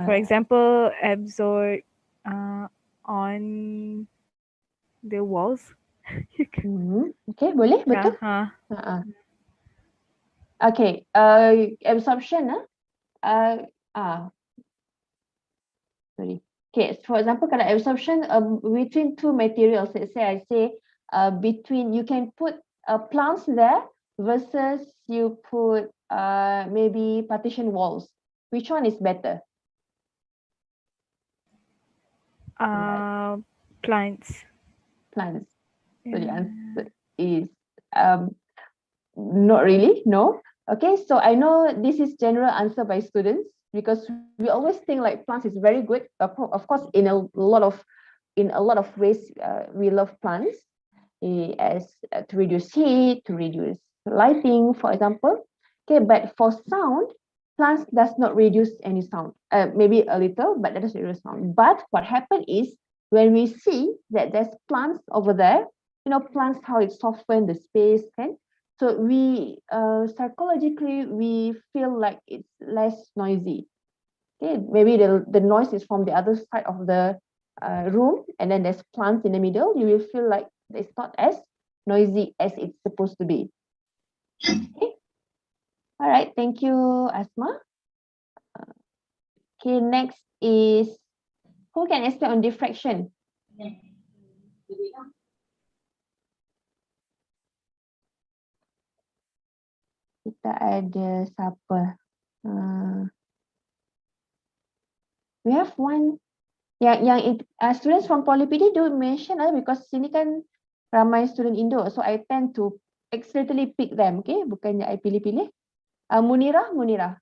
For example, absorb on the walls. Okay, boleh, betul. Okay, absorption. Sorry. Okay, for example, kalau absorption between two materials, let's say I say between, you can put plants there versus you put maybe partition walls. Which one is better? Plants. Plants. So the answer is not really, no. Okay, so I know this is general answer by students because we always think like plants is very good. Of course, in a lot of ways, we love plants as to reduce heat, to reduce lighting, for example. Okay, but for sound, plants does not reduce any sound. Maybe a little, but that doesn't reduce sound. But what happened is when we see that there's plants over there, plants, how it softens the space, okay? So we psychologically we feel like it's less noisy. Okay, maybe the noise is from the other side of the room, and then there's plants in the middle. You will feel like it's not as noisy as it's supposed to be. Okay. All right. Thank you, Asma. Okay. Next is, who can explain on diffraction? Kita ada siapa? We have one yang students from Poly PD do mention because sini kan ramai student Indo, so I tend to accidentally pick them, okay? Bukannya I pilih-pilih. Munirah.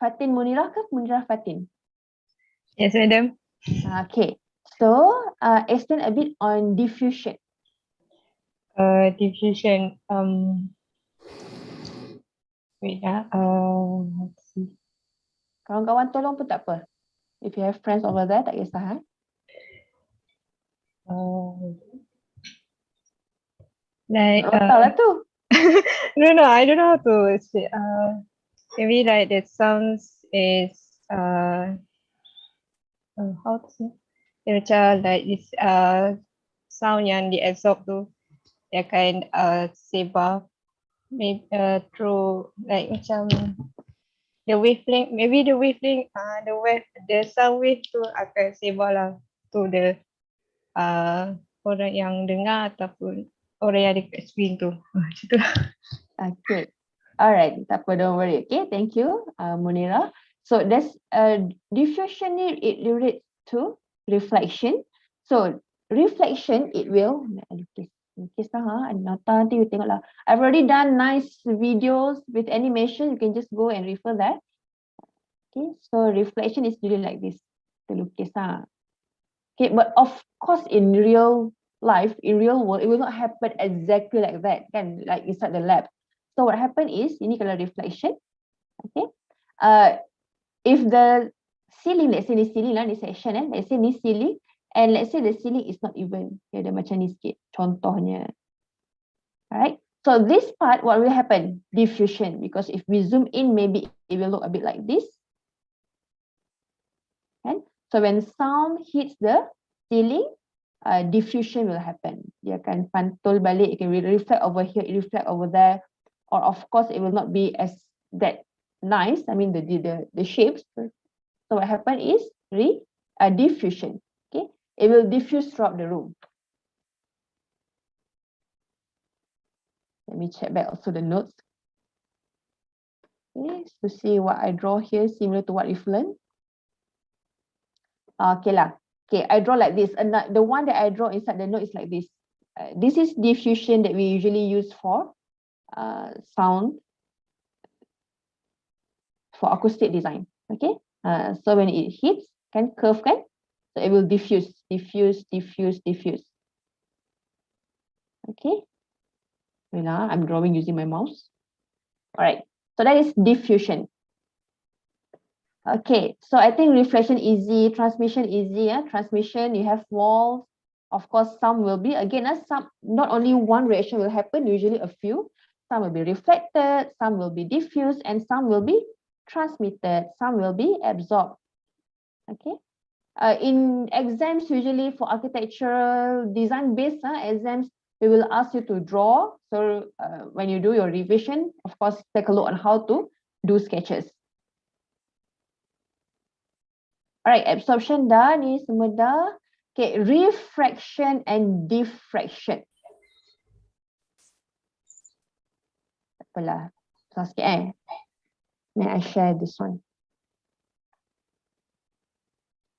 Fatin Munirah ke Munirah Fatin? Yes, madam. Okay, so explain a bit on diffusion. Diffusion. Wait, let's see. Kawan-kawan tolong pun tak apa. If you have friends over there, tak kisah. Like, tu. No, I don't know how to say. Maybe like the sounds is how to say? Macam like this sound yang diabsorb tu, dia akan sebar through like macam the wavelength, maybe the wavelength, the sound wave tu akan sebar lah to the orang yang dengar ataupun orang yang dekat screen tu. Macam tu. Okay. Alright, tak apa, don't worry. Okay, thank you, Munira. So that's diffusion, it relates to reflection. So reflection, it will, nanti you tengok lah. I've already done nice videos with animation. You can just go and refer that. Okay, so reflection is really like this. Okay, but of course, in real life, in real world, it will not happen exactly like that, kan? Like inside the lab. So what happened is, ini kalau reflection, okay? If the ceiling, let's say ni ceiling lah, ni section, let's say ni ceiling, and let's say the ceiling is not even, okay, ada macam ni sikit, contohnya. Alright, so this part, what will happen? Diffusion, because if we zoom in, maybe it will look a bit like this. Okay? So when sound hits the ceiling, diffusion will happen. Dia akan pantul balik, it can reflect over here, it reflect over there. Or of course, it will not be as that nice. I mean, the shapes. So what happened is diffusion. Okay, it will diffuse throughout the room. Let me check back also the notes. Okay, to see what I draw here similar to what you've learned. Okay lah. Okay, I draw like this. And the one that I draw inside the note is like this. This is diffusion that we usually use for sound, for acoustic design. Okay, so when it hits, can curve, kan? So it will diffuse. Okay, I'm drawing using my mouse. All right, so that is diffusion. Okay, so I think reflection easy, transmission easy. Transmission, you have walls. Of course, some will be, again, some, not only one reaction will happen, usually a few. Some will be reflected, some will be diffused, and some will be transmitted, some will be absorbed. Okay. In exams, usually for architectural design-based exams, we will ask you to draw. So when you do your revision, of course, take a look on how to do sketches. Alright, absorption dah, ni semua dah. Okay, refraction and diffraction. Tak apalah, susah sikit May I share this one?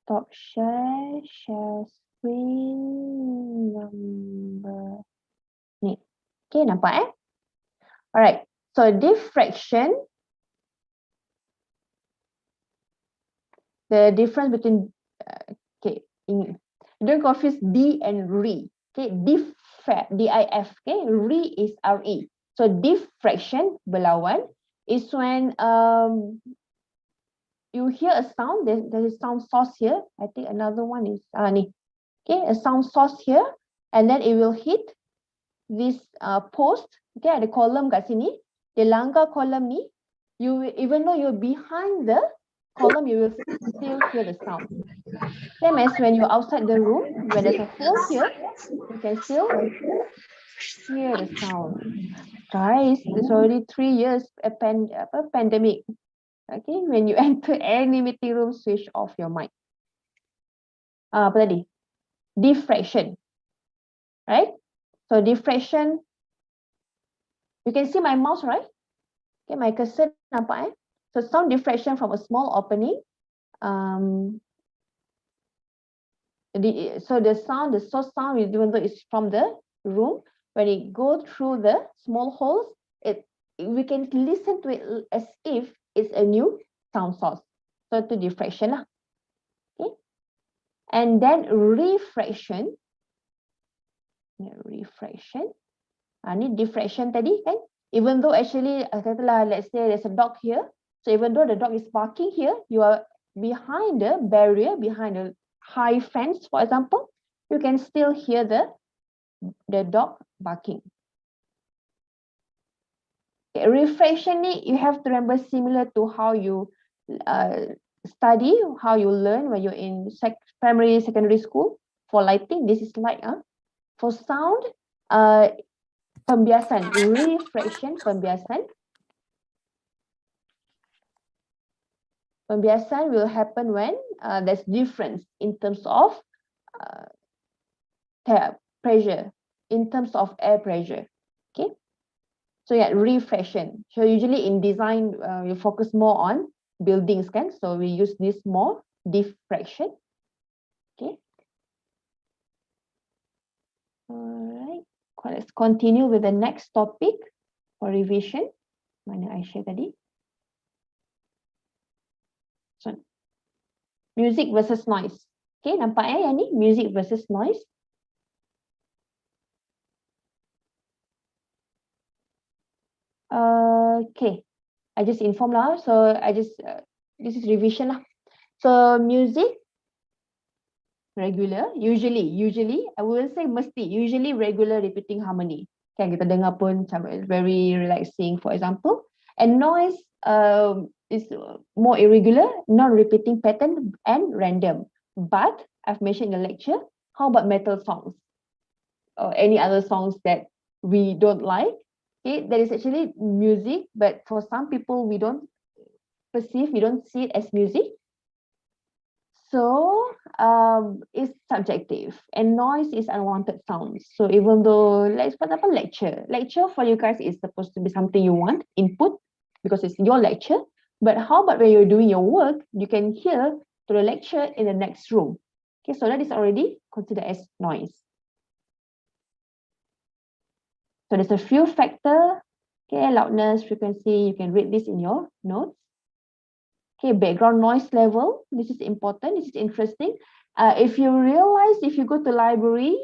Stop share screen number. Ni. Okay, nampak Alright, so diffraction. The difference between, don't confuse D and re. Okay, D-I-F, okay, re is R-E. So diffraction, berlawan, is when you hear a sound, there is sound source here. I think another one is, ni. Okay, a sound source here, and then it will hit this post, okay, ada column kat sini, dia langgar column ni, even though you're behind the column, you will still hear the sound. Same as when you're outside the room, when there's a hole here, you can still hear the sound. Guys, it's already 3 years a pandemic. Okay, when you enter any meeting room, switch off your mic. Apa tadi? Diffraction. Right? So diffraction, you can see my mouse, right? Okay, my cursor nampak So sound diffraction from a small opening. So the source sound, even though it's from the room, when it goes through the small holes, we can listen to it as if it's a new sound source. So to diffraction lah. Okay. And then refraction. Refraction. Ni diffraction tadi kan. Even though actually, let's say there's a dog here. So even though the dog is barking here, you are behind the barrier, behind the high fence, for example, you can still hear the dog barking. Okay, refraction, you have to remember similar to how you study, how you learn when you're in primary, secondary school. For lighting, this is light. For sound, pembiasan, refraction, pembiasan. Pembiasan will happen when there's difference in terms of pressure, in terms of air pressure. Okay. So yeah, refraction. So usually in design, you focus more on buildings, kan? So we use this more, diffraction. Okay. All right. Let's continue with the next topic for revision. Mana I share tadi? So, music versus noise. Okay, nampak yang ni? Music versus noise. Okay, I just inform lah. So I just this is revision lah. So music regular, usually I wouldn't say mesti, usually regular repeating harmony. Kan kita dengar pun very relaxing, for example. And noise is more irregular, non-repeating pattern and random. But I've mentioned in the lecture, how about metal songs or any other songs that we don't like? Okay, there is actually music, but for some people we don't perceive, we don't see it as music. So it's subjective, and noise is unwanted sounds. So even though, let's for example, lecture for you guys is supposed to be something you want, input, because it's your lecture. But how about when you're doing your work, you can hear to the lecture in the next room. Okay, so that is already considered as noise. So there's a few factors. Okay, loudness, frequency, you can read this in your notes. Okay, background noise level, this is important, this is interesting. If you realize, if you go to library,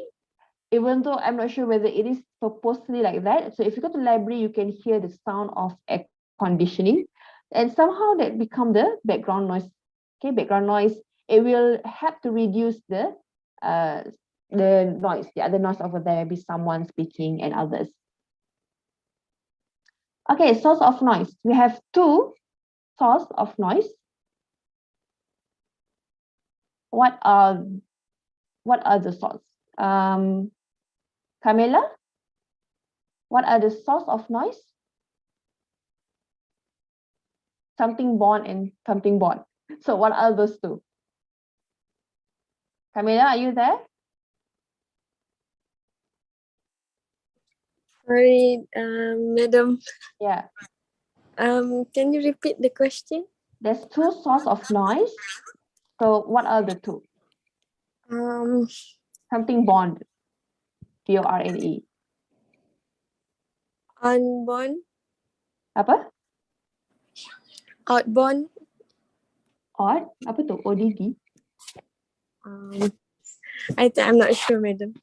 even though I'm not sure whether it is purposely like that, so if you go to library, you can hear the sound of air conditioning, and somehow that become the background noise. Okay, background noise, it will help to reduce the noise, the other noise over there, be someone speaking and others. Okay, source of noise, we have two. source of noise? What are the source? Camilla, what are the source of noise? Something born and something born. So what are those two? Camilla, are you there? Sorry, madam. Yeah. Can you repeat the question? There's two source of noise. So what are the two? Something born. B-O-R-N-E. Unborn, Apa? outborn. Odd? Apa tu? ODD? I'm not sure, madam.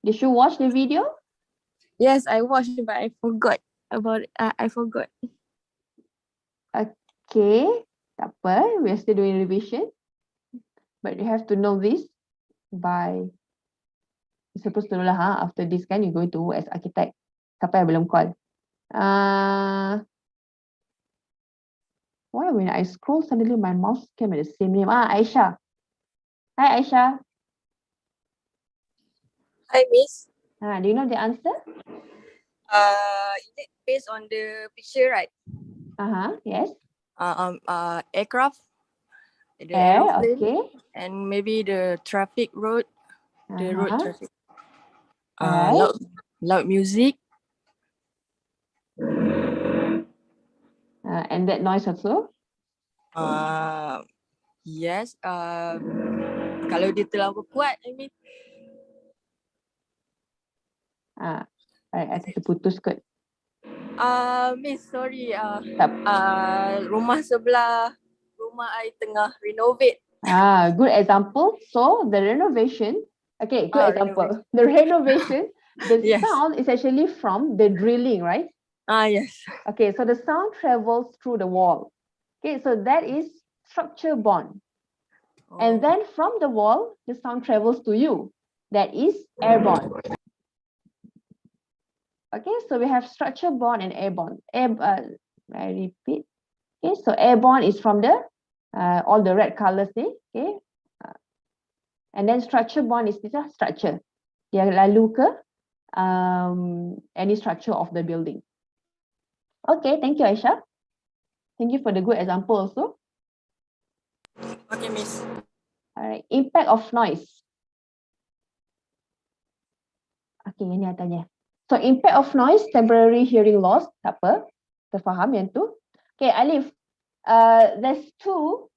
Did you watch the video? Yes, I watched, but I forgot about it. I forgot. Okay. Tak apa. We're still doing revision. But you have to know this by... You're supposed to know lah, after this kan, you're going to work as architect. Siapa yang belum call? Why when I scroll, suddenly my mouse came at the same name? Aisha. Hi, Aisha. Hi, miss. Do you know the answer? Is it based on the picture, right? Yes. Aircraft, the Air, aeroplane, okay. and maybe the traffic road, the road traffic. Alright. Loud music. And that noise also? Yes. Kalau dia terlalu kuat, I mean. I terputus kot. Miss, sorry. Rumah sebelah rumah I tengah renovate. Good example. So the renovation, okay, good example. Renovation. The renovation, the Yes. sound is actually from the drilling, right? Yes. Okay, so the sound travels through the wall. Okay, so that is structure borne. And then from the wall, the sound travels to you. That is airborne. Okay, so we have structure borne and airborne. I repeat. Okay, so airborne is from the all the red colors ni. Okay, and then structure borne is this structure. Dia lalu ke any structure of the building. Okay, thank you, Aisha. Thank you for the good example also. Okay, miss. All right, impact of noise. Okay, ini tanya. So impact of noise, temporary hearing loss, tak apa, terfaham yang tu. Okay, Alif, there's two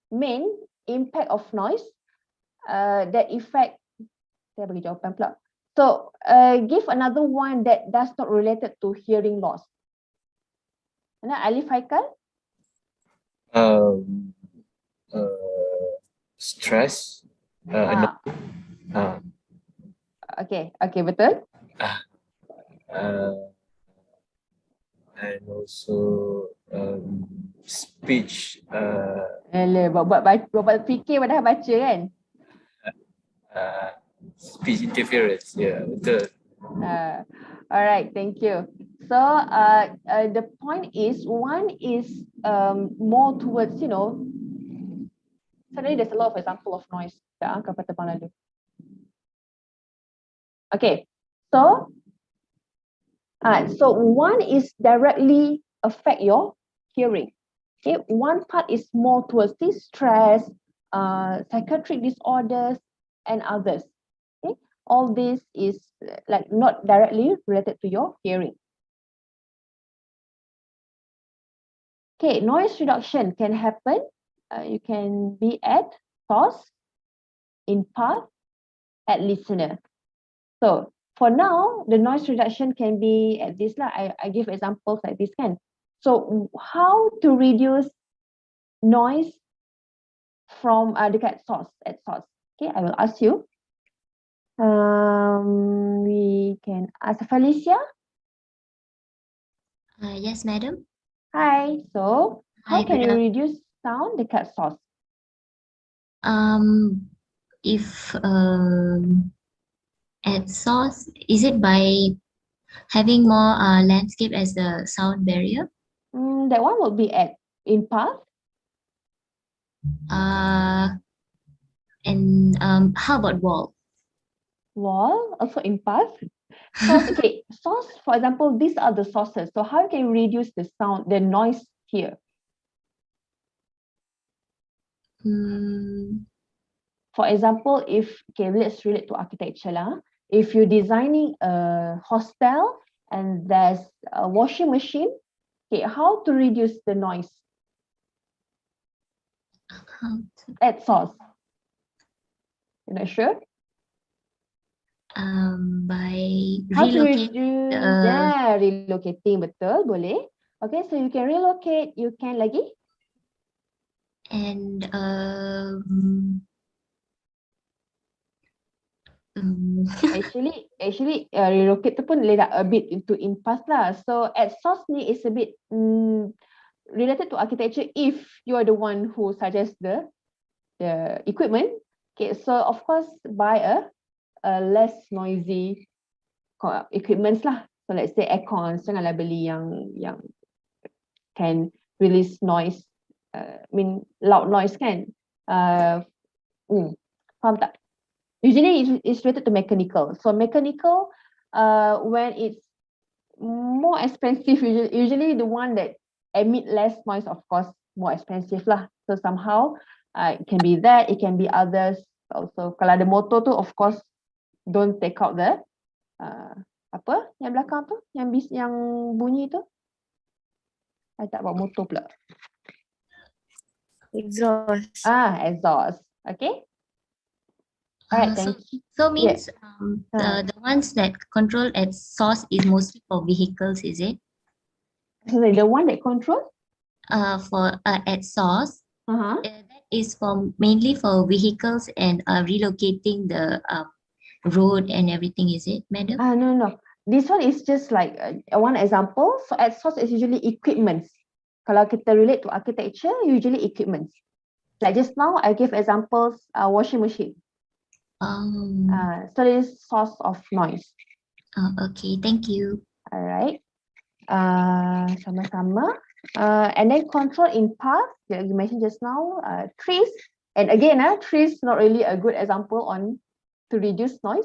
main impact of noise that affect, saya bagi jawapan pula. So give another one that does not related to hearing loss. Mana Alif, Haikal? Stress. Okay, betul. And also speech. Buat fikir padahal baca kan? Speech interference, yeah, betul. Alright, thank you. So the point is, one is more towards, you know, suddenly there's a lot of example of noise. Kapal terbang lalu. Okay, so one is directly affect your hearing. Okay, one part is more towards this stress, psychiatric disorders, and others. Okay, all this is like not directly related to your hearing. Okay, noise reduction can happen. You can be at source, in path, at listener. So for now, the noise reduction can be at this. I give examples like this can. So how to reduce noise from dekat source, at source? Okay, I will ask you. We can ask Felicia. Yes, madam. Hi. So how Hi, can you madam. reduce sound dekat source? If at source, is it by having more landscape as the sound barrier? That one will be at. in path? And how about wall? Wall, also in path. Source, okay, source, for example, these are the sources. So how can you reduce the sound, the noise here? For example, if, okay, let's relate to architecture lah. If you're designing a hostel and there's a washing machine, okay, how to reduce the noise? At source. You're not sure? By How to relocate reduce? the- Yeah, relocating, betul, boleh. Okay, so you can relocate, you can lagi? and Actually, relocate tu pun lay a bit into impasse lah. So at source ni is a bit related to architecture if you are the one who suggests the equipment. Okay, so of course buy a less noisy equipments lah. So let's say aircon, janganlah beli yang can release noise, loud noise kan. Faham tak? Usually it's related to mechanical. So mechanical, when it's more expensive, usually the one that emit less noise, of course, more expensive lah. So somehow it can be that, it can be others. Also, kalau ada motor tu, of course, don't take out the apa yang belakang tu, yang bunyi tu. I tak bawa motor pula. Exhaust. Exhaust. Okay. Alright, thank you. so means Ah. the ones that control at source is mostly for vehicles, is it? So the one that control? For at source, Uh-huh. that is for mainly for vehicles and relocating the road and everything, is it, madam? No. This one is just like one example. So at source is usually equipments. Kalau kita relate to architecture, usually equipments. Like just now, I gave examples, washing machine. So it is source of noise. Okay, thank you. All right. Sama-sama. And then control in path, you mentioned just now, trees. And again, trees not really a good example on to reduce noise.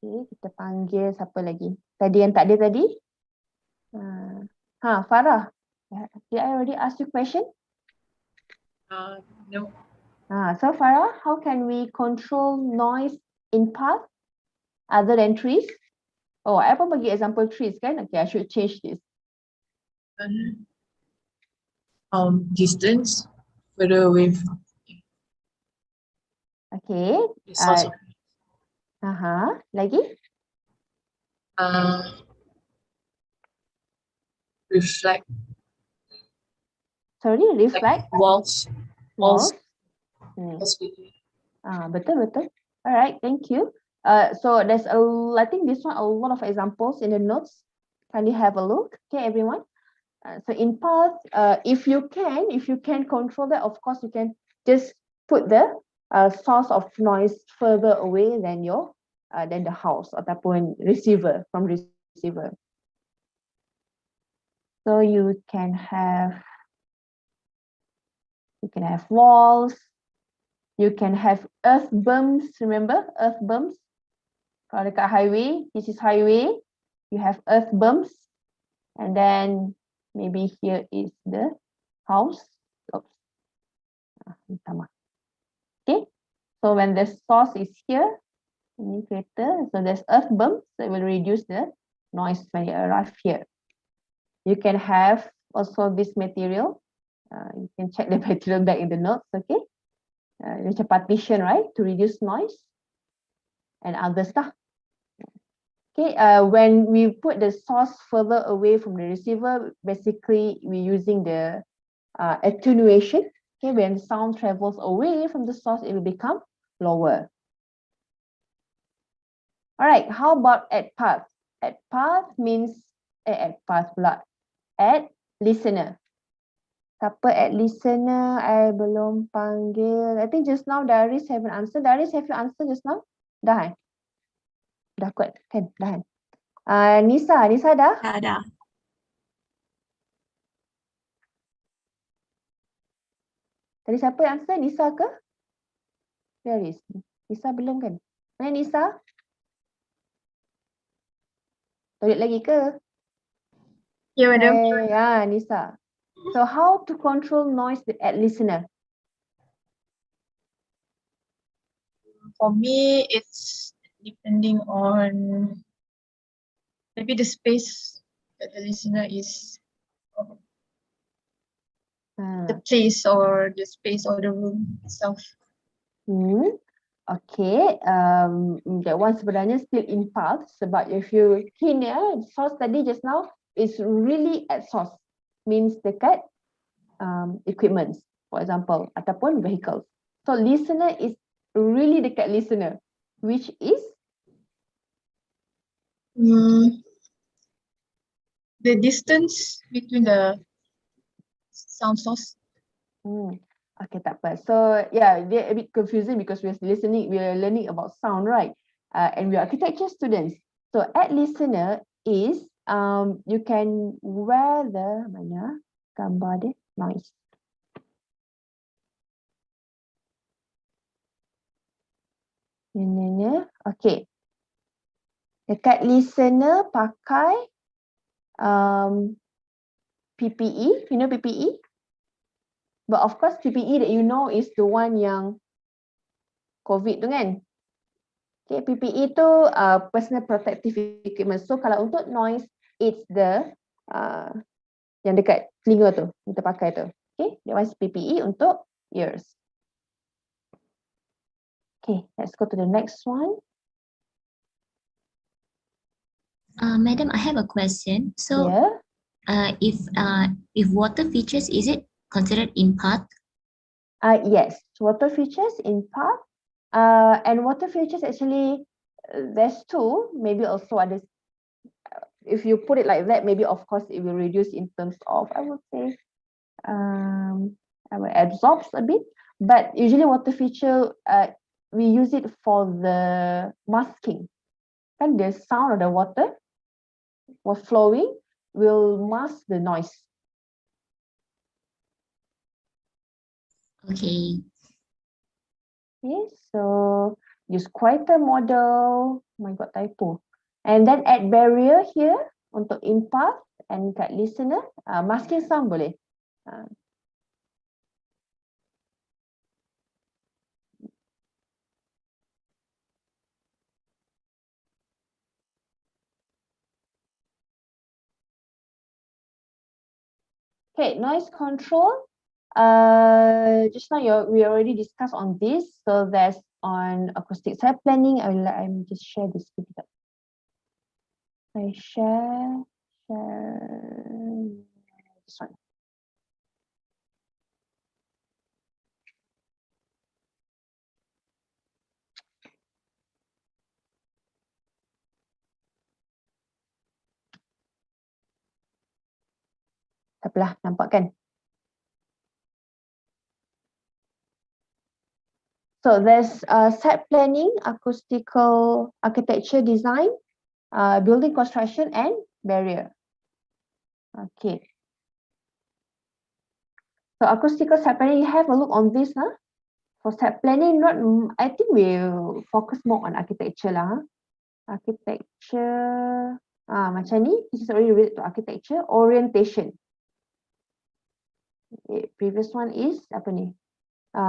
Okay, kita panggil siapa lagi? Tadi yang tak ada tadi? Farah. Did I already ask you question? No. So Farah, how can we control noise in path other than trees? Oh, I pun bagi example trees kan? Okay, I should change this. Distance further away from Okay. the source of Lagi? reflect Sorry, reflect. walls. Walls. Betul. All right, thank you. So there's I think this one a lot of examples in the notes. Can you have a look? Okay, everyone. So in path, if you can control that, of course you can just put the source of noise further away than your than the house ataupun receiver from receiver. So you can have walls. You can have earth berms. Remember earth berms? Kalau dekat highway, this is highway. You have earth berms, and then maybe here is the house. Oops. Okay. So when the source is here, ini kereta, so there's earth berms, so it will reduce the noise when you arrive here. You can have also this material. You can check the material back in the notes, okay? It's a partition, right? To reduce noise and other stuff. Okay, when we put the source further away from the receiver, basically we're using the attenuation. Okay, when sound travels away from the source, it will become lower. All right, how about at path? At path means at path pula. At listener. Siapa at listener? I belum panggil. I think just now Daris haven't answered. Daris, have you answered just now? Dah. Dah kot kan? Dah. Nisa dah? Dah. Tadi siapa yang answer? Nisa ke? There is. Nisa belum kan? Mana Nisa? Toilet lagi ke? Ya, madam. Ya, Nisa. So how to control noise at listener? For me, it's depending on maybe the space that the listener is, the place or the space or the room itself. Okay, that one sebenarnya still in path sebab if you keen ya, source tadi just now is really at source, means dekat equipments, for example, ataupun vehicles. So listener is really dekat listener, which is The distance between the sound source. Okay, tak apa. So yeah, they're a bit confusing because we are learning about sound, right? And we are architecture students. So at listener is you can wear the mana gambar dia noise. Okay. Dekat listener pakai PPE, you know PPE? But of course PPE that you know is the one yang COVID tu kan? Okay, PPE tu personal protective equipment. So kalau untuk noise, it's the yang dekat telinga tu, kita pakai tu. Okay, that was PPE untuk ears. Okay, let's go to the next one. Madam, I have a question. So, Yeah. if water features, is it considered in part? Yes, water features in part. And water features actually, there's two, maybe also others. If you put it like that, maybe of course it will reduce in terms of, I would say, I will absorb a bit. But usually water feature, we use it for the masking. And the sound of the water was flowing will mask the noise. Okay. Okay, so use quieter model. Oh my god, typo. And then add barrier here untuk impact and kat listener. Masking sound boleh. Okay, noise control. Just now we already discussed on this. So that's on acoustic site planning. I'm just share this with you. I share this one. Tak apalah, nampak kan? So there's site planning, acoustical architecture design, building construction and barrier. Okay. So acoustical site planning, you have a look on this. For site planning, I think we'll focus more on architecture lah. Architecture, macam ni, this is already related to architecture, orientation. Okay, previous one is apa ni?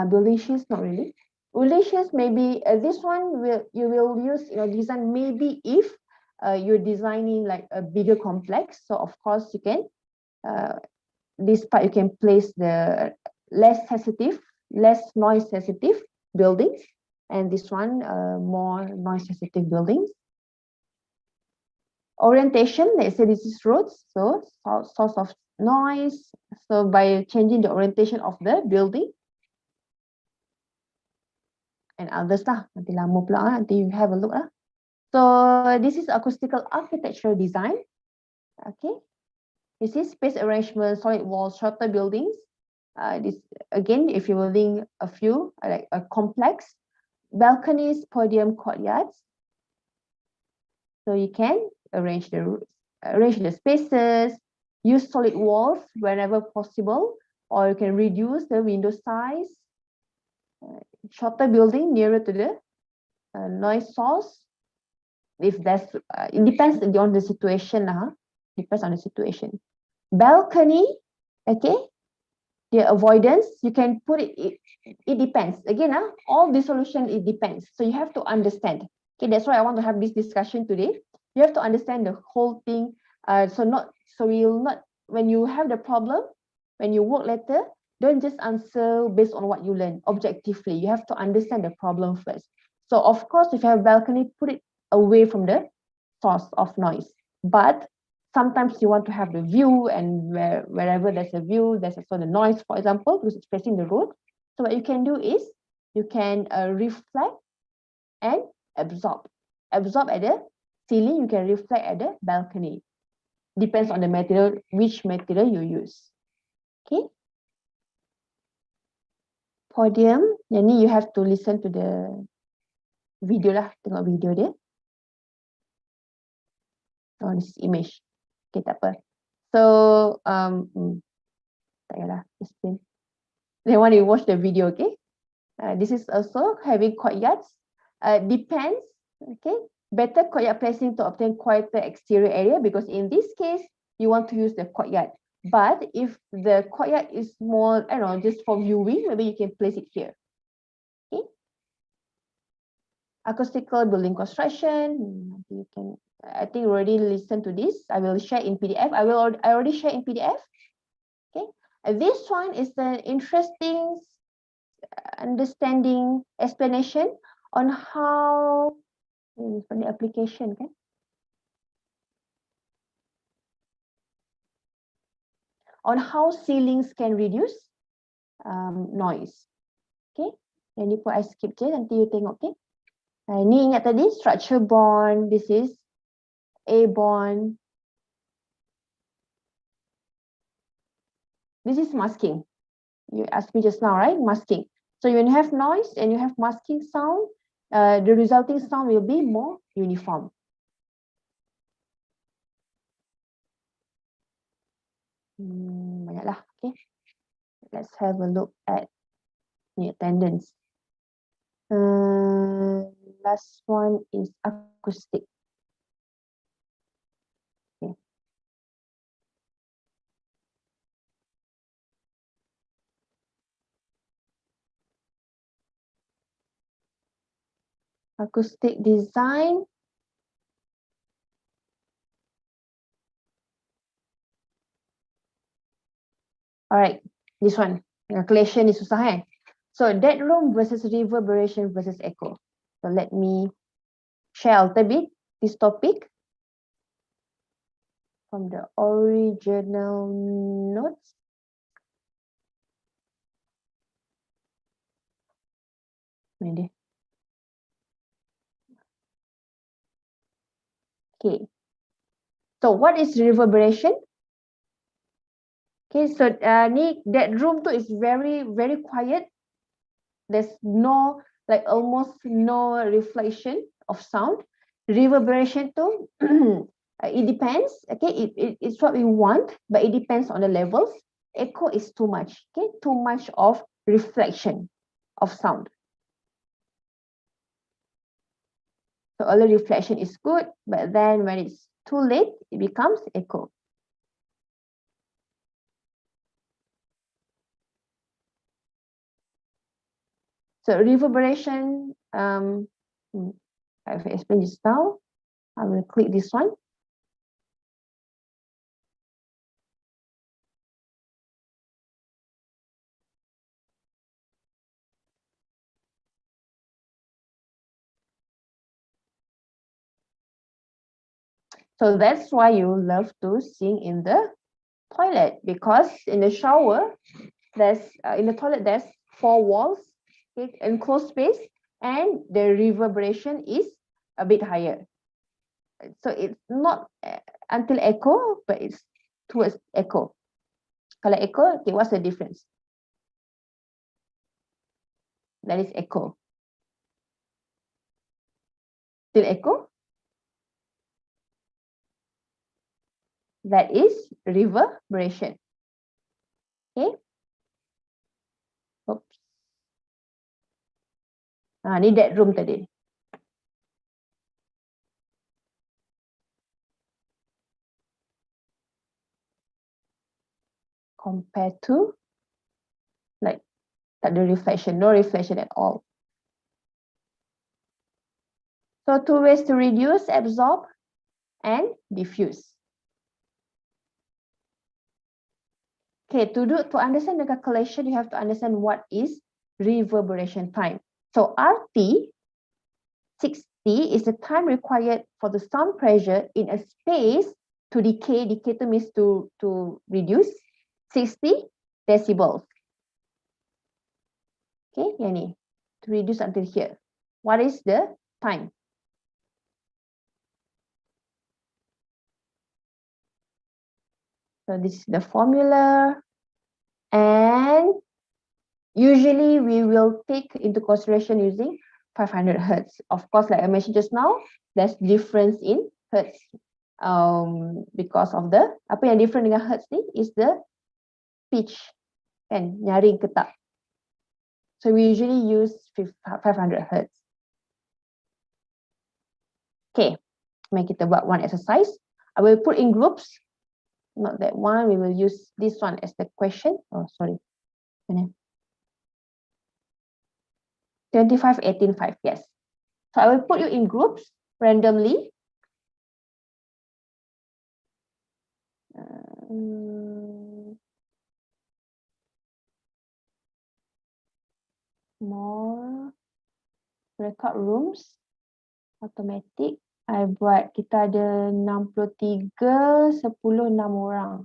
Building sheets, not really. Relations, maybe this one you will use design maybe if you're designing like a bigger complex. So of course you can this part you can place the less noise sensitive buildings, and this one more noise sensitive buildings. Orientation, let's say this is roads, so source of noise. So by changing the orientation of the building. And others lah, nanti lama pula, nanti you have a look lah. So this is acoustical architectural design. Okay, this is space arrangement, solid walls, shelter buildings. This again, if you're building a few like a complex, balconies, podium, courtyards. So you can arrange the spaces, use solid walls whenever possible, or you can reduce the window size, shorter building nearer to the noise source. If that's, it depends on the situation, depends on the situation. Balcony, okay, the avoidance, you can put it, it depends. Again, all the solution, it depends. So you have to understand. Okay, that's why I want to have this discussion today. You have to understand the whole thing. So you'll not, when you have the problem, when you work later, don't just answer based on what you learn objectively. You have to understand the problem first. So of course, if you have balcony, put it away from the source of noise. But sometimes you want to have the view, and wherever there's a view, there's also the noise, for example, because it's facing the road. So what you can do is you can reflect and absorb. Absorb at the ceiling, you can reflect at the balcony. Depends on the material, which material you use. Okay. Podium, yang ni you have to listen to the video lah, tengok video dia. Oh, this is image. Okay, tak apa. So, tak payahlah, explain. They want to watch the video, okay? This is also having courtyards. Depends, okay? Better courtyard placing to obtain quieter exterior area, because in this case, you want to use the courtyard. But if the courtyard is more, I don't know, just for viewing, maybe you can place it here. Okay. Acoustical building construction. You can, I think already listened to this. I will share in PDF. I already share in PDF. Okay. This one is the interesting understanding explanation on how from the application, okay? On how ceilings can reduce noise. Okay, yang ni pun I skip je, nanti you tengok, okay? Ni ingat tadi structure bond, this is A bond. This is masking. You asked me just now, right? Masking. So when you have noise and you have masking sound, the resulting sound will be more uniform. Banyaklah, okay. Let's have a look at the attendance. Last one is acoustic. Okay. Acoustic design. All right, this one. Calculation is susah, eh? So dead room versus reverberation versus echo. So let me share a little bit this topic from the original notes. Maybe. Okay. So what is reverberation? Okay, so that room too is very quiet. There's no, like almost no reflection of sound. Reverberation too, it depends. Okay, it's what we want, but it depends on the levels. Echo is too much. Okay, too much of reflection of sound. So early reflection is good, but then when it's too late, it becomes echo. So reverberation, I've explained this now. I will click this one. So that's why you love to sing in the toilet, because in the shower, in the toilet there's 4 walls, okay, enclosed space, and the reverberation is a bit higher. So it's not until echo, but it's towards echo. Kalau echo, okay, what's the difference? That is echo. Still echo? That is reverberation. Okay. Oops. Ni that room tadi. Compared to like tak ada reflection, no reflection at all. So two ways to reduce, absorb and diffuse. Okay, to understand the calculation, you have to understand what is reverberation time. So RT 60 is the time required for the sound pressure in a space to decay. Decay means to reduce 60 decibels. Okay, yang ni, to reduce until here. What is the time? So this is the formula, and usually we will take into consideration using 500 hertz. Of course, like I mentioned just now, there's difference in hertz. Because of the, apa yang different dengan hertz ni is the pitch, kan, nyaring ke tak. So we usually use 500 hertz. Okay, mari kita buat one exercise. I will put in groups. Not that one, we will use this one as the question. Oh, sorry. 25, 18, 5, yes. So I will put you in groups randomly. More record rooms, automatic. I buat, kita ada 63, 10, 6 orang.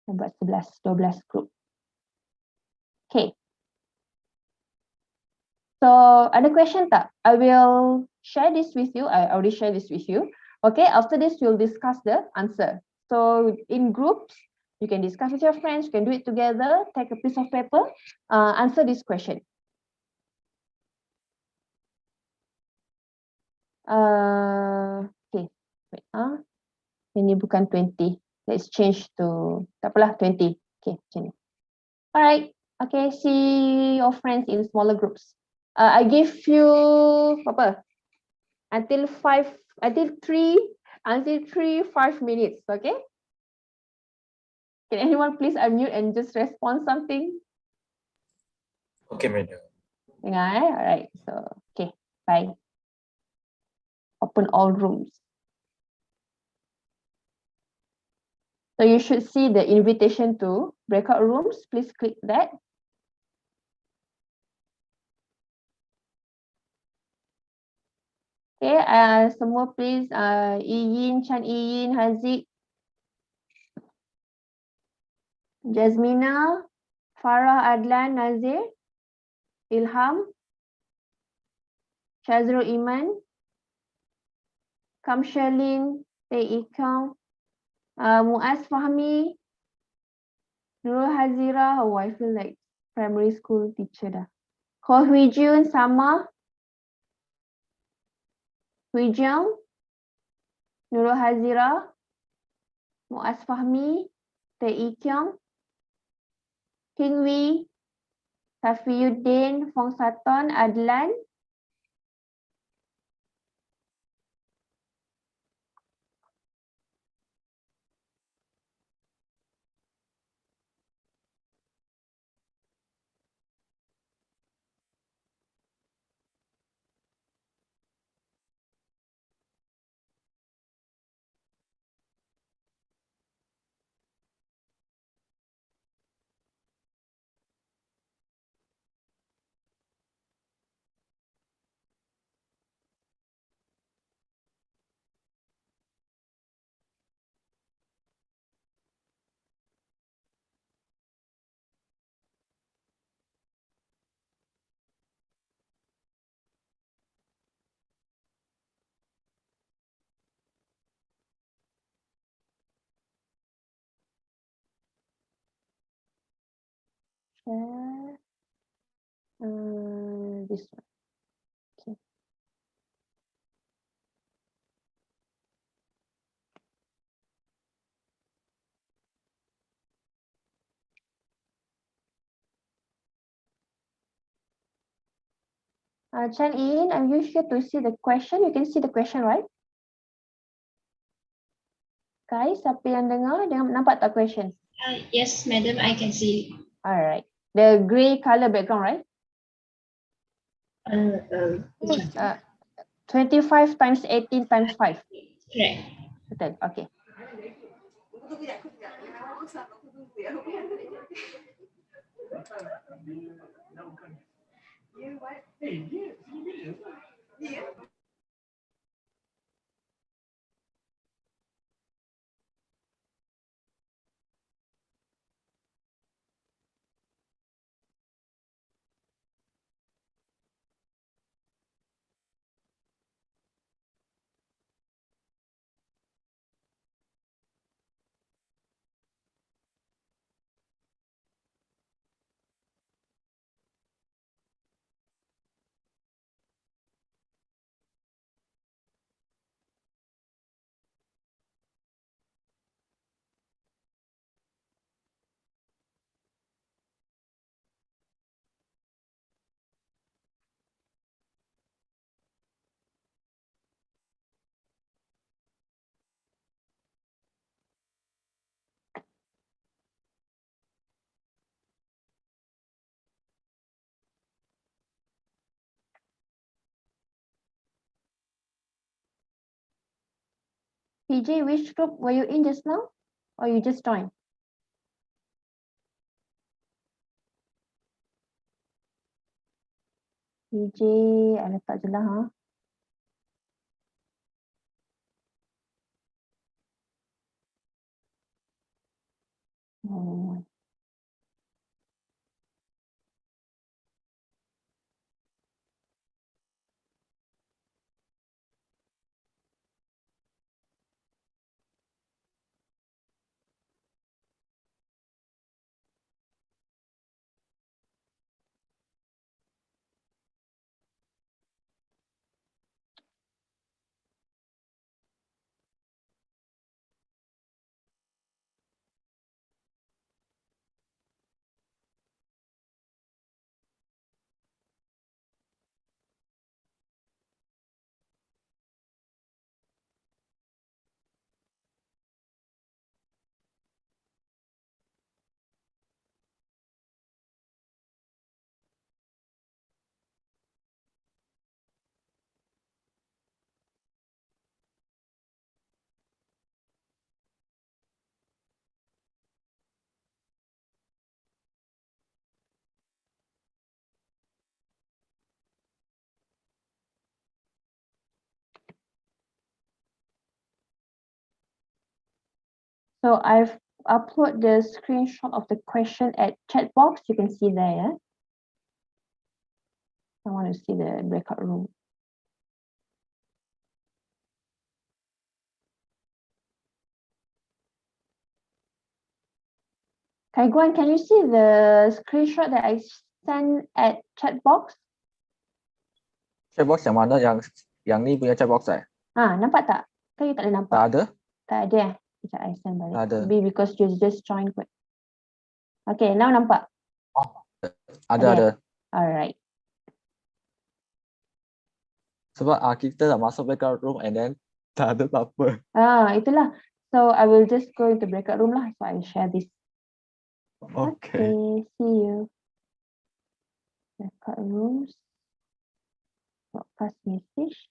I buat 11, 12 group. Okay. So, ada question tak? I will share this with you. I already share this with you. Okay, after this, we'll discuss the answer. So, in groups, you can discuss with your friends, you can do it together, take a piece of paper, answer this question. Okay, wait, ini bukan 20. Let's change to, tak apalah, 20. Okay, macam ni. Alright, okay, see your friends in smaller groups. I give you apa? Until 3, 5 minutes, okay? Can anyone please unmute and just respond something? Okay, madam. Dengar, alright, so, okay, bye. Open all rooms. So you should see the invitation to breakout rooms. Please click that. Okay, semua please, Iyin, Chan Iyin, Haziq, Jasmina, Farah, Adlan, Nazir, Ilham, Shazrul Iman, Kamshalin, Teh Ikang, Muaz Fahmi, Nurul Hazira. Oh, I feel like primary school teacher dah. Ko Hui Jun, Sama, Hui Jiang, Nurul Hazira, Muaz Fahmi, Teh Ikang, King Wee, Safiuddin, Fong Saton, Adlan, share, this one. Okay. Chan In, are you sure to see the question? You can see the question, right? Guys, siapa yang dengar? Nampak tak question? Yes, madam, I can see. Alright. The grey color background, right? Which one? 25 times 18 times 5. Correct. Betul, okay. PJ, which group were you in just now? Or you just joined? PJ, I letak je lah, ha? Oh. So I've upload the screenshot of the question at chat box. You can see there, yeah? I want to see the breakout room. Kaiguan, can you see the screenshot that I sent at chat box? Chatbox yang mana? Yang ni punya chatbox Nampak tak? Kan you tak ada nampak? Tak ada. Tak ada eh? Sekejap, I send balik. Tak ada. Maybe because you just joined. Okay, now nampak? Ada. Alright. Sebab kita dah masuk breakout room and then tak ada apa-apa. Itulah. So I will just go into breakout room lah. So I share this. Okay. See you. Breakout rooms. Broadcast message.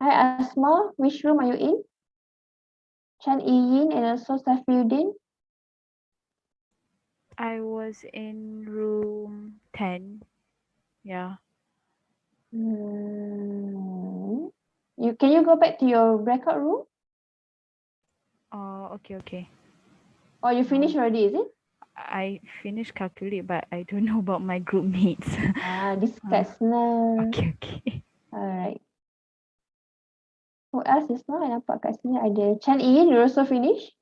Hi, Asma. Which room are you in? Chan Iyin and also Safiuddin. I was in room 10. Yeah. Can you go back to your breakout room? Oh, okay. Or you finished already, is it? I finished calculate, but I don't know about my group mates. Discuss now. Okay. Alright. Who else is not? I nampak kat sini ada Chan Iyin, you also finish?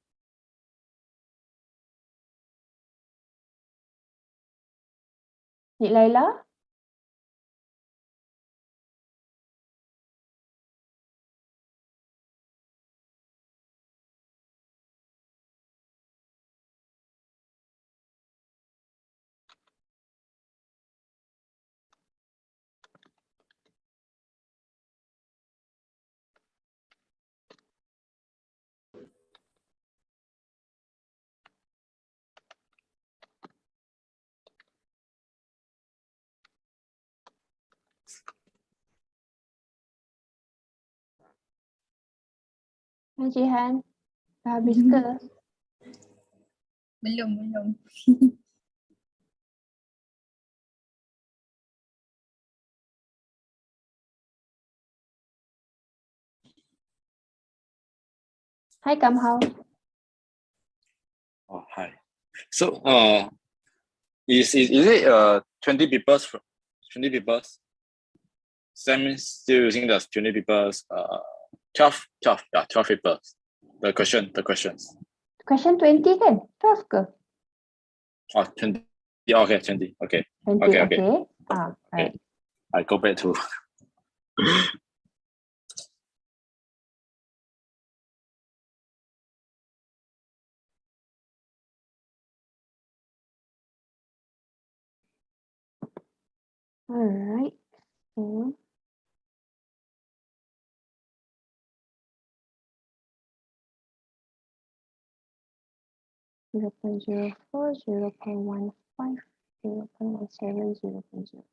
Nik Laila? Hai Jihan. Dah habis ke? Belum. Hai Kamhao. Oh, hi. So, is it 20 people? 20 people? Sam still using the 20 people. 12 people. The questions. Question 20 kan? 12 ke? Oh, 20. Yeah, okay, 20. Okay. 20, Okay. Alright. I go back to. Alright. So, zero point zero four, 0.15, 0.17, 0.0.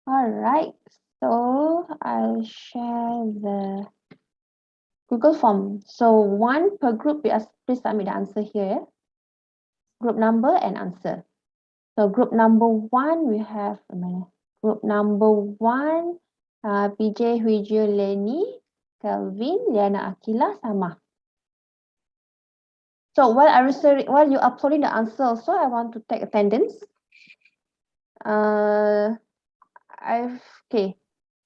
All right, so I'll share the Google form. So one per group, please submit the answer here. Group number and answer. So group number one, we have group number one, PJ, Huijio, Lenny, Kelvin, Liana, Akila, Sama. So while you're uploading the answer also, I want to take attendance. Okay.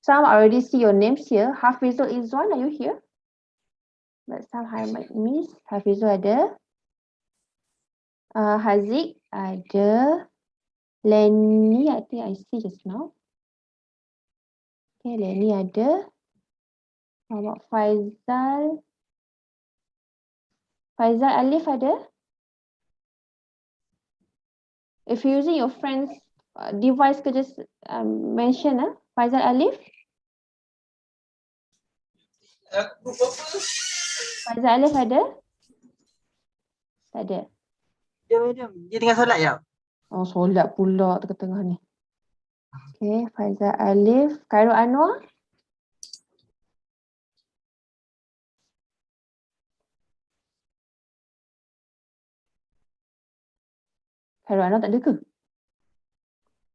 Some already see your names here. Hafizul Izwan, are you here? Let's have hi, Miss. Hafizul ada. Haziq ada. Lenny, I think I see just now. Okay, Lenny ada. How about Faizal? Faizal Alif ada? If you're using your friend's device, could just mention Faizal Alif. Faizal Alif ada? Tak ada. Dia tengah solat ya. Oh, solat pula tengah-tengah ni. Okay, Faizal Alif. Khairul Anwar? Khairul Anwar tak ada ke?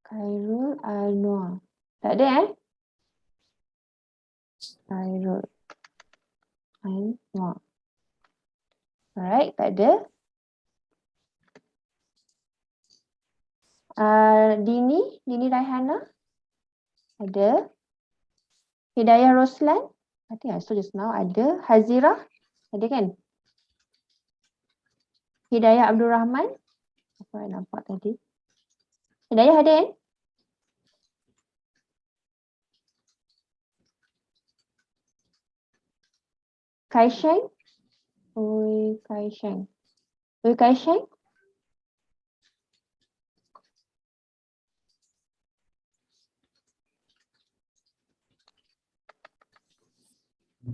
Khairul Anwar. Tak ada Khairul Anwar. Alright, tak ada. Dini Raihana. Ada. Hidayah Roslan. I think I saw just now. Ada. Hazira. Ada kan? Hidayah Abdul Rahman. Apa yang nampak tadi? Hidayah ada kan? Kaisheng. Ui Kaisheng. Ui Kaisheng.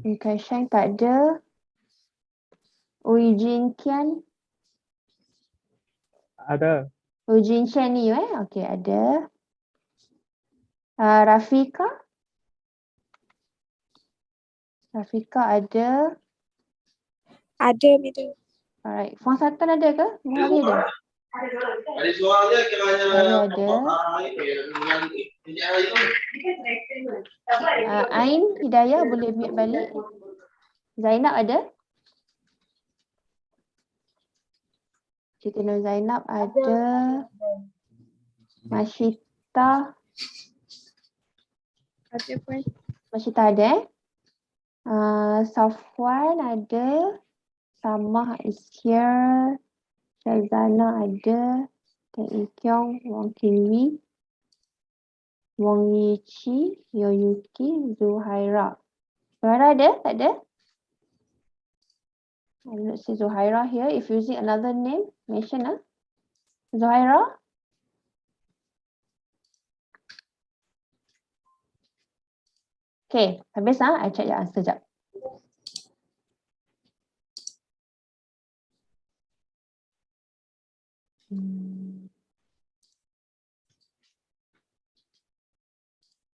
Ui Kaisheng tak ada. Ui Jin Kian. Ada. Ui Jin Kian ni Okey, ada. Rafika. Rafika ada. Ada, Mida. Alright. Puan Satan ada ke? Muhari ada? Ada seorang je kiranya Ada. Ain Hidayah boleh mute balik. Zainab ada? Cik Nur Zainab ada. Masyita. Ada pun. Masyita ada Safwan ada. Samah is here. Syazana ada. Tan Ikyong, Wong Kinwi, Wong Yichi, Yoyuki, Zuhaira. Zuhaira ada? Tak ada? I don't see Zuhaira here. If using another name, mention Zuhaira. Okay, habis I check your answer jap.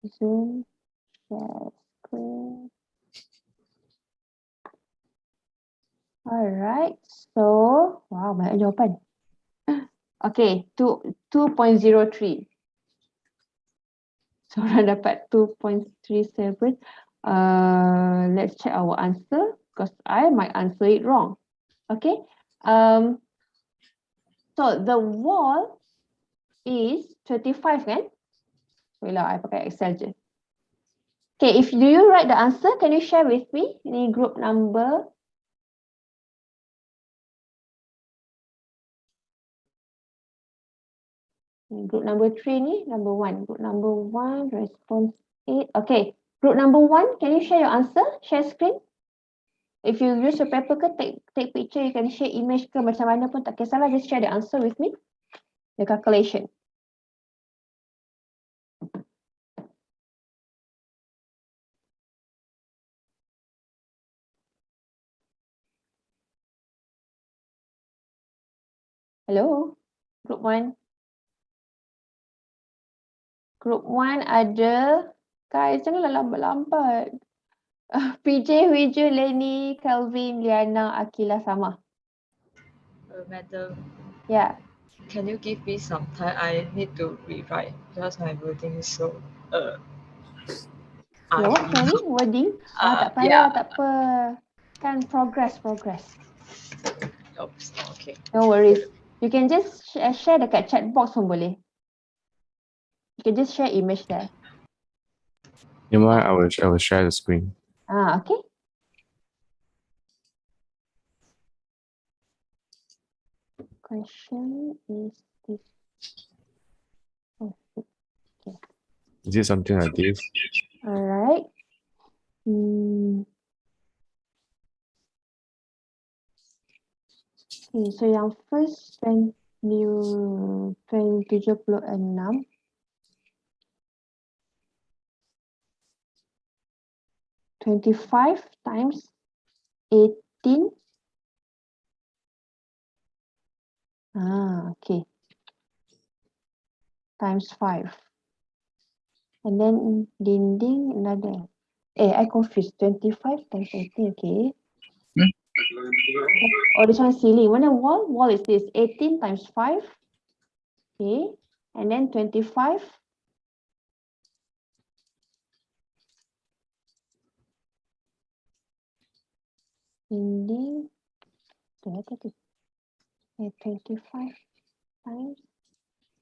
Zoom, share screen. Alright, so wow, banyak jawapan. Okay, 2.03. So orang dapat 2.37. Let's check our answer because I might answer it wrong. Okay. So the wall is 25 kan? Wait lah, I pakai Excel je. Okay, if do you write the answer, can you share with me? Ni group number. Group number 3 ni, number 1. Group number 1, response 8. Okay, group number 1, can you share your answer? Share screen. If you use your paper ke, take picture, you can share image ke macam mana pun tak kisahlah, just share the answer with me. The calculation. Hello, group 1. Group 1 ada, guys janganlah lambat-lambat. PJ, Wiju, Lenny, Kelvin, Liana, Akila sama. Madam, Yeah. can you give me some time? I need to rewrite because my wording is so Your what, sorry? Wording? Tak payah, tak apa. Kan progress. Oops, okay. No worries. You can just share dekat chat box pun boleh. You can just share image there. You know what? I will share the screen. Okay. Question is this. Oh, okay. Is it something like this? Alright. Okay, so yang first 76 25 times 18. Okay. Times 5. And then dinding another. I confused. 25 times 18, okay. Oh, this one ceiling. When a wall? Wall is this. 18 times 5. Okay. And then 25. Dinding. 25 times.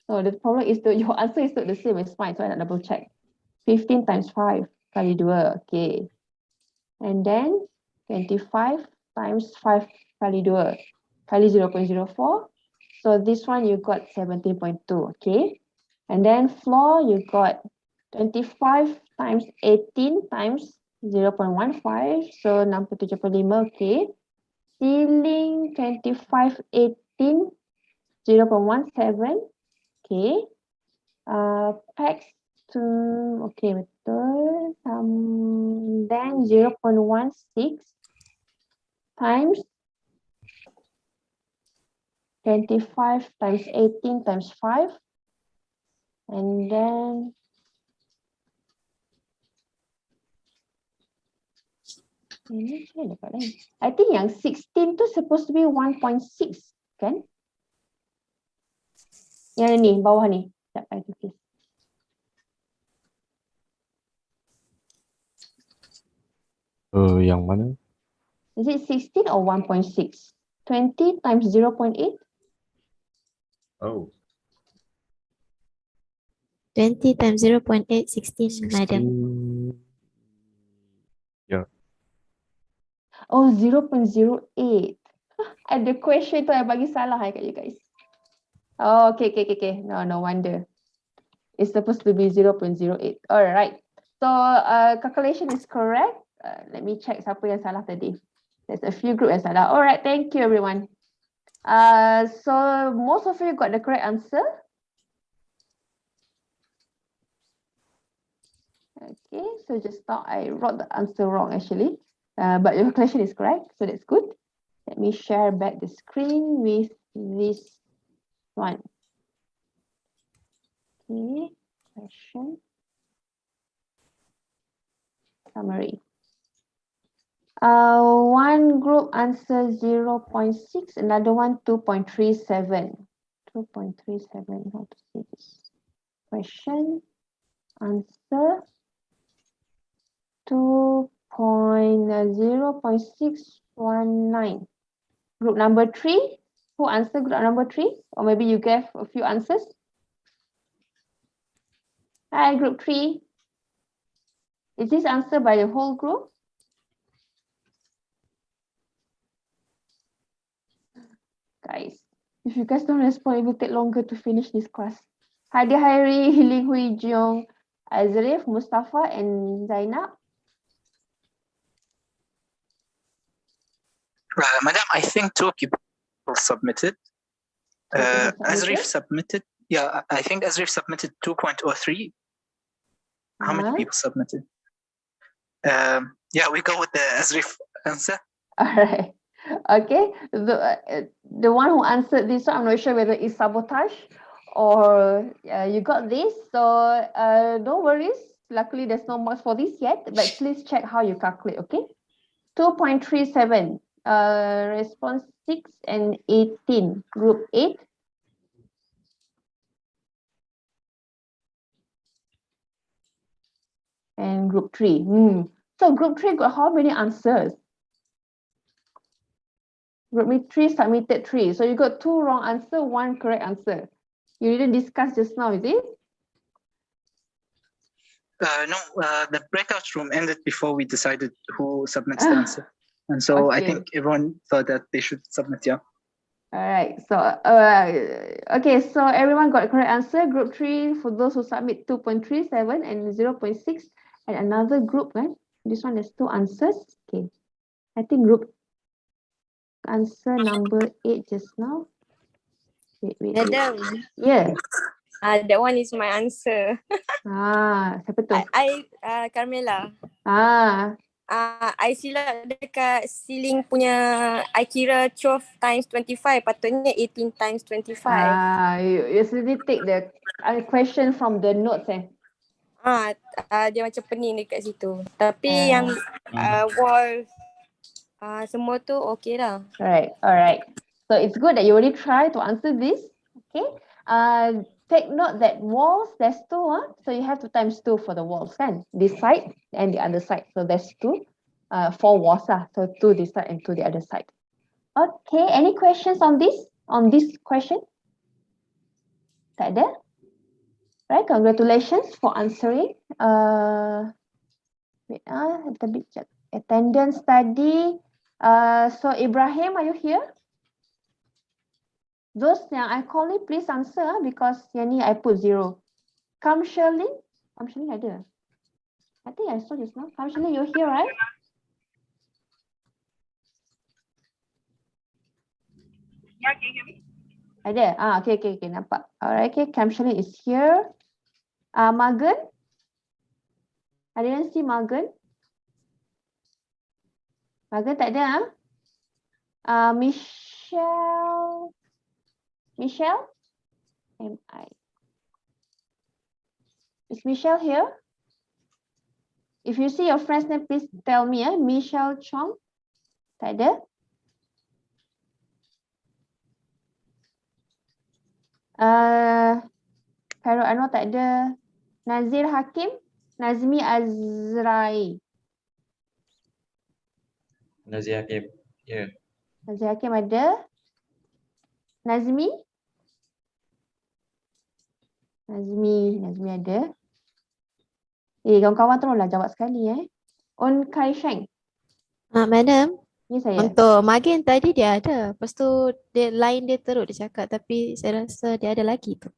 So the problem is your answer is not the same as mine. So I nak double check. 15 times 5 kali 2. Okay. And then 25 times 5 kali 2 kali 0.04. So this one you got 17.2. Okay. And then floor you got 25 times 18 times 0.15. So 675. Okay. Ceiling 25, 18, 0.17. Okay. Packs to, okay, betul. Then 0.16 times 25 times 18 times 5. And then ini saya dapat lain. I think yang 16 tu supposed to be 1.6 kan? Yang ni bawah ni. Sekejap, I tulis. Yang mana? Is it 16 or 1.6? 20 times 0.8? Oh. 20 times 0.8, 16, madam. Yeah. Oh, 0.08. Ada question tu I bagi salah kat you guys. Oh, okay. No wonder. It's supposed to be 0.08. Alright. So, calculation is correct. Let me check siapa yang salah tadi. There's a few group yang salah. Alright, thank you everyone. So, most of you got the correct answer. Okay, so just now I wrote the answer wrong actually. But your calculation is correct, so that's good. Let me share back the screen with this one. Okay, question. Summary. One group answer 0.6, another one 2.37. 2.37, how to say this? Question, answer 0.619. Group number 3, who answered group number 3? Or maybe you gave a few answers. Hi, group 3. Is this answered by the whole group? Guys, if you guys don't respond, it will take longer to finish this class. Hadi Hairi, Ling Hui Jiong, Azrif, Mustafa, and Zainab. Madam, I think 2 people submitted. Azrif submitted. Yeah, I think Azrif submitted 2.03. How many people submitted? Yeah, we go with the Azrif answer. All right. Okay. The one who answered this one, I'm not sure whether it's sabotage or you got this. So no worries. Luckily, there's no marks for this yet, but please check how you calculate, okay? 2.37, response 6 and 18, group 8. And group 3. So group 3 got how many answers? Group 3 submitted 3. So you got 2 wrong answer, 1 correct answer. You didn't discuss just now, is it? No, the breakout room ended before we decided who submits the answer. And so I think everyone thought that they should submit, yeah. All right. So, okay. So everyone got a correct answer. Group 3, for those who submit 2.37 and 0.6. And another group, right? This one has 2 answers. Okay. I think group answer number 8 just now. Wait. Madam. Yeah. That one is my answer. Siapa tu? Carmela. I silap dekat ceiling punya, I kira 12 times 25, patutnya 18 times 25. You usually take the question from the notes Dia macam pening dekat situ. Tapi yang wall semua tu okay lah. Alright. So it's good that you already try to answer this. Okay. Take note that walls, there's 2. So you have to times 2 for the walls, kan? This side and the other side. So there's 2. 4 walls lah. So 2 this side and 2 the other side. Okay. Any questions on this? On this question? Tak ada? Right. Congratulations for answering. Wait, a bit attendance study. So Ibrahim, are you here? Those yang I call ni, please answer because yang ni I put 0. Kamshalin ada. I think I saw just now. Kamshalin, you're here, right? Yeah, can you hear me? Ada. Okay, nampak. Alright, okay. Kamshalin is here. Magan? I didn't see Magan. Magan tak ada. Michelle? M-I. Is Michelle here? If you see your friend's name, please tell me. Michelle Chong? Tak ada? Khairul Anwar tak ada. Nazir Hakim? Nazmi Azrai? Nazir Hakim. Yeah. Nazir Hakim ada. Nazmi? Nazmi ada. Kawan-kawan teruslah jawab sekali On Kai Sheng. Madam. Ya, saya. Untuk Magen tadi dia ada. Lepas tu dia line dia teruk dia cakap, tapi saya rasa dia ada lagi tu.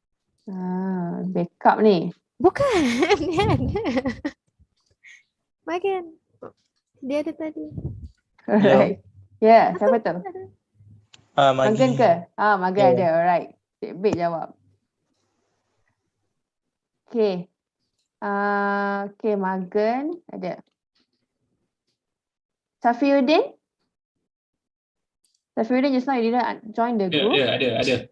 Backup ni. Bukan, dia ada. Magen. Dia ada tadi. Alright. Ya, siapa tu? Magen ke? Magen ada. Alright. Cik Bek jawab. Okay. Okay, Magen ada. Safiuddin just now you didn't join the group. Yeah, ada.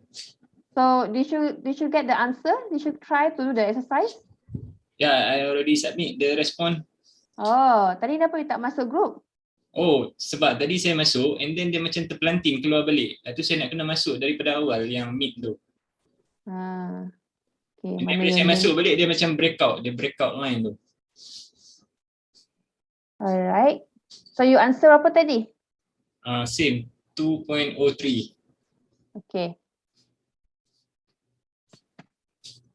So did you get the answer? Did you try to do the exercise? Yeah, I already submit the response. Oh, tadi kenapa you tak masuk group? Oh, sebab tadi saya masuk and then dia macam terpelanting keluar balik. Lepas tu saya nak kena masuk daripada awal yang meet tu. Okay, And then bila saya masuk balik dia macam breakout line tu. Alright. So you answer apa tadi? Same, 2.03. Okay.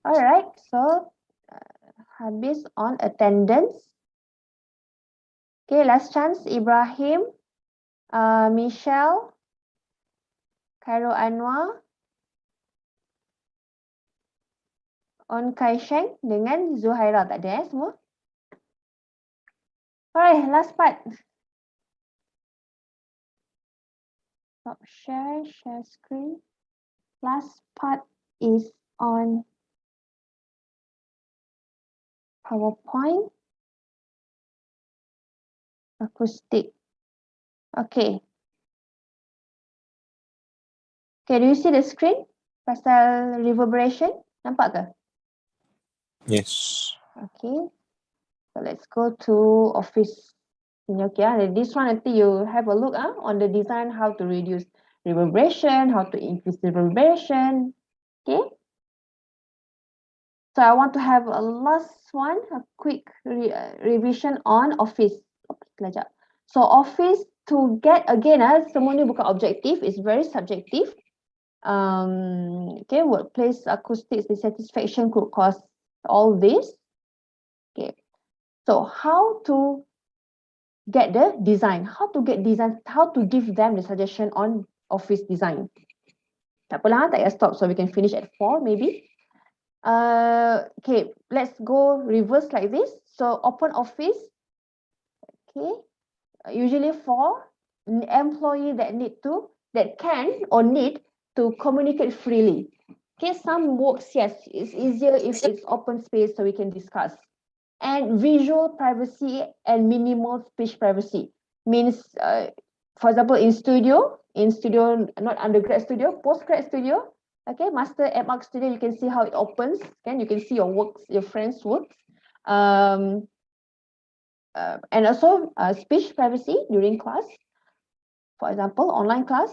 Alright, so habis on attendance. Okay, last chance Ibrahim, Michelle, Khairul Anwar, On Kai Sheng dengan Zuhaira. Tak ada semua? Alright, last part. Stop share screen. Last part is on PowerPoint. Acoustic. Okay. Okay, do you see the screen? Pasal reverberation. Nampak ke? Yes. Okay. So let's go to Office. Okay, this one nanti you have a look on the design, how to reduce reverberation, how to increase reverberation. Okay. So I want to have a last one, a quick revision on Office. So Office to get again, semua ni bukan objektif, it's very subjective. Okay, workplace acoustics dissatisfaction could cause all this. Okay, so how to get the design, how to give them the suggestion on office design. Tak apalah, tak payah stop, so we can finish at 4 maybe. Okay, let's go reverse like this. So open office. Okay, usually for employee that can or need to communicate freely. Okay, some works, yes, it's easier if it's open space so we can discuss. And visual privacy and minimal speech privacy means, for example, in studio, not undergrad studio, postgrad studio, okay, master at Mark studio, you can see how it opens, you can see your works, your friends' works. And also speech privacy during class, for example, online class.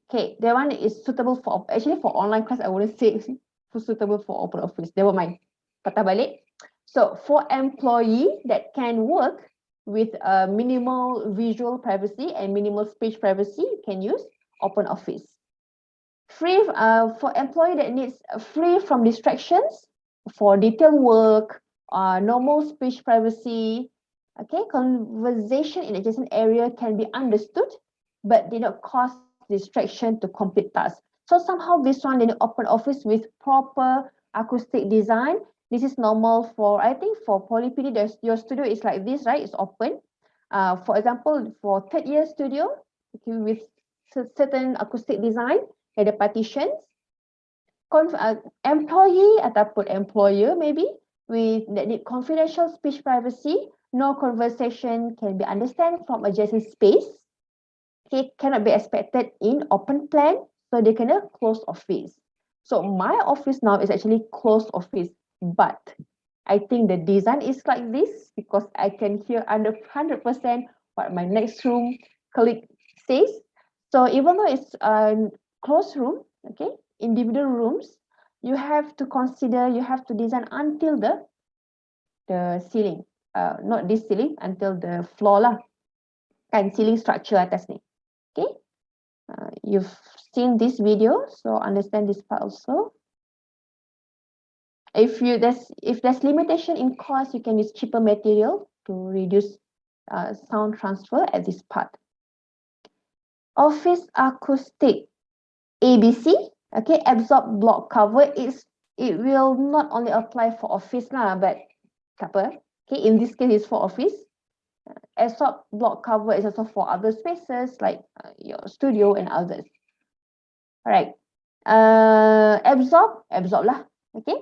Okay, that one is suitable for, actually for online class, I wouldn't say suitable for open office, never mind. Patah balik. So for employee that can work with minimal visual privacy and minimal speech privacy, you can use open office. Free for employee that needs free from distractions, for detailed work, normal speech privacy. Okay, conversation in adjacent area can be understood, but did not cause distraction to complete tasks. So somehow this one, in open office with proper acoustic design. This is normal for, I think for Poly-PD, your studio is like this, right? It's open. For example, for third year studio, okay, with certain acoustic design, ada partitions. Employee ataupun employer maybe, with that need confidential speech privacy, no conversation can be understood from adjacent space. Okay, cannot be expected in open plan, so they can close office. So my office now is actually closed office, but I think the design is like this because I can hear 100% what my next room colleague says. So even though it's a closed room, okay, individual rooms, you have to consider, you have to design until the ceiling, not this ceiling, until the floor lah, and ceiling structure atas ni. Okay, you've seen this video, so understand this part also. If there's limitation in cost, you can use cheaper material to reduce sound transfer at this part. Office acoustic ABC, okay, absorb block cover it will not only apply for office lah, but okay, in this case it's for office. Absorb block cover is also for other spaces like your studio and others. All right, absorb lah, okay.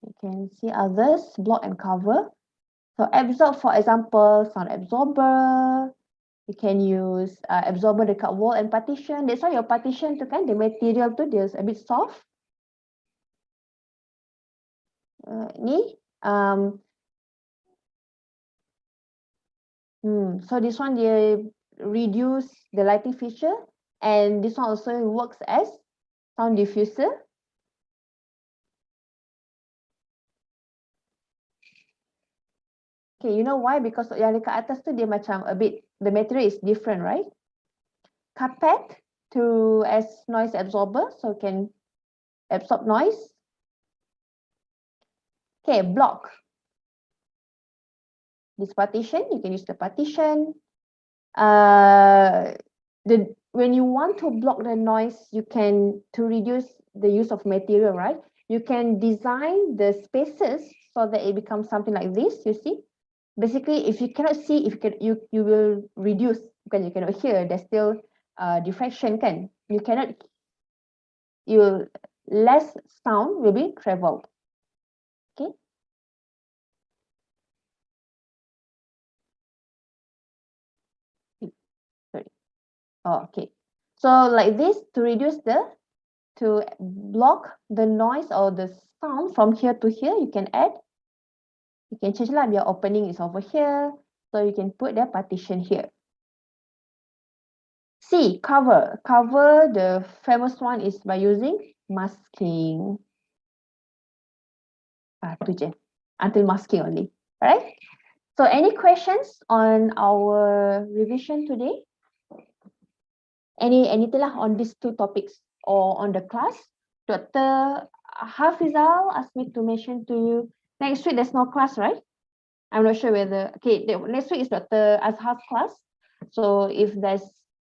You can see others, block and cover. So absorb, for example, sound absorber. You can use absorber dekat wall and partition. That's why your partition tu kan, the material tu dia a bit soft. Ni So this one they reduce the lighting feature, and this one also works as sound diffuser. Okay, you know why? Because yang dekat atas tu dia macam a bit, the material is different, right? Carpet to as noise absorber, so can absorb noise. Okay, block. This partition, you can use the partition. When you want to block the noise, you can, to reduce the use of material, right? You can design the spaces so that it becomes something like this, you see? Basically, if you cannot see, if you will reduce, because you cannot hear, there's still diffraction, kan? You cannot, less sound will be traveled. Okay. Sorry. Oh, okay. So like this, to block the noise or the sound from here to here, you can add, you can change lah, your opening is over here, so you can put the partition here. C, cover. Cover, the famous one is by using masking. Tu je. Until masking only. Alright? So any questions on our revision today? Anything lah on these two topics or on the class? Dr. Hafizal asked me to mention to you, next week there's no class, right? I'm not sure whether, okay, next week is Dr. Azhar's class. So if there's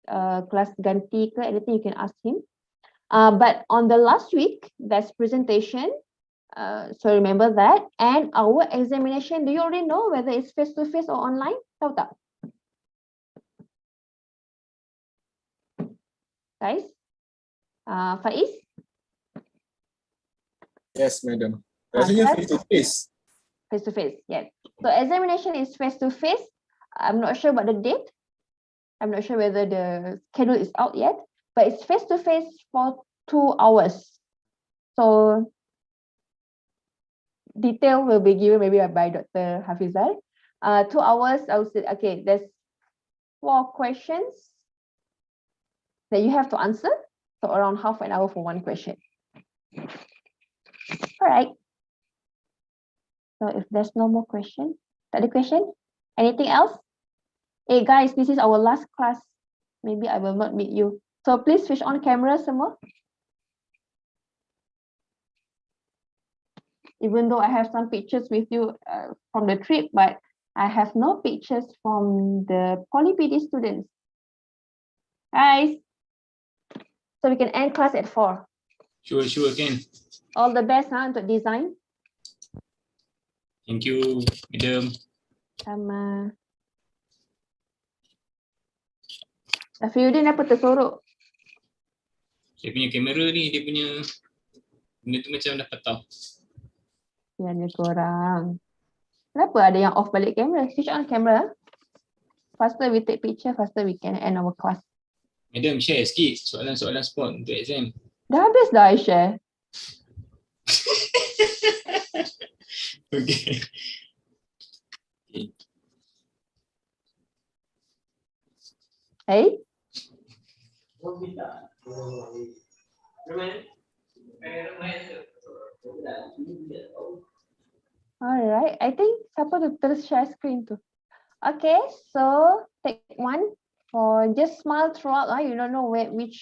class ganti ke anything, you can ask him. But on the last week, there's presentation. So remember that. And our examination, do you already know whether it's face-to-face or online? Tahu tak? Guys? Faiz? Yes, madam. Rasanya face-to-face. Face-to-face, yes. So examination is face-to-face. I'm not sure about the date. I'm not sure whether the schedule is out yet, but it's face-to-face for 2 hours. So detail will be given maybe by Dr. Hafizal. 2 hours, I would say, okay, there's 4 questions that you have to answer. So around half an hour for one question. All right. So if there's no more question, tak ada question? Anything else? Hey guys, this is our last class. Maybe I will not meet you. So please switch on camera semua. Even though I have some pictures with you from the trip, but I have no pictures from the Poly PD students. Guys, so we can end class at 4. Sure, Ken. All the best untuk design. Thank you, madam. Sama. Afiuddin apa tersorok? Dia punya kamera ni, dia punya benda tu macam dah patah. Ya, ni korang. Kenapa ada yang off balik kamera? Switch on camera. Faster we take picture, faster we can end our class. Madam, share sikit soalan-soalan spot untuk exam. Dah habis dah I share. Okay. Hey? Alright, I think siapa tu terus share screen tu. Okay, so take one for just smile throughout. You don't know which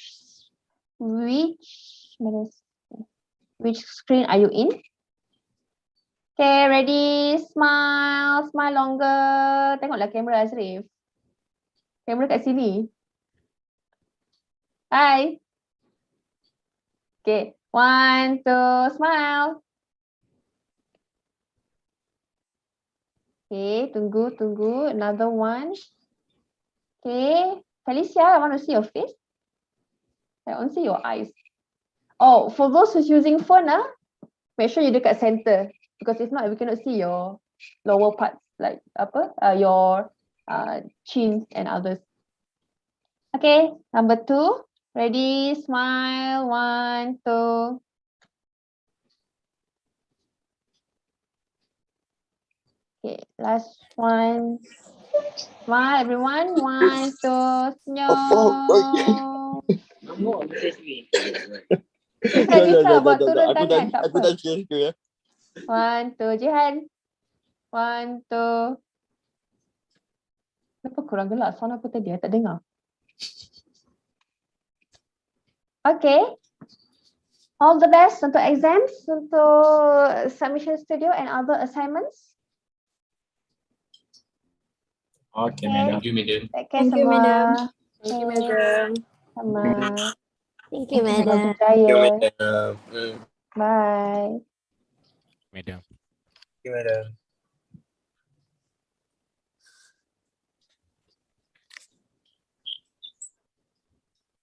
screen are you in? Okay, ready? Smile, smile longer. Tengoklah kamera Azrif. Kamera kat sini. Hi. Okay, 1, 2, smile. Okay, tunggu. Another one. Okay, Felicia, I want to see your face. I want to see your eyes. Oh, for those who's using phone, make sure you dekat center. Because if not, we cannot see your lower parts, like your chin and others. Okay, number 2. Ready, smile, 1, 2. Okay, last one. Smile everyone. 1, 2, senyum. Bisa buat turun tangan, tak Aku apa. dah share ke ya. 1, 2, Jihan. 1, 2. Kenapa kurang gelap? Sound apa tadi? Tak dengar. Okay. All the best untuk exams, untuk submission studio and other assignments. Okay, madam. Thank you, madam. Take care Thank you, semua. madam. Thank you, madam. Sama. Thank you, madam. Semoga berjaya. madam. Bye. Madam. Okay, madam.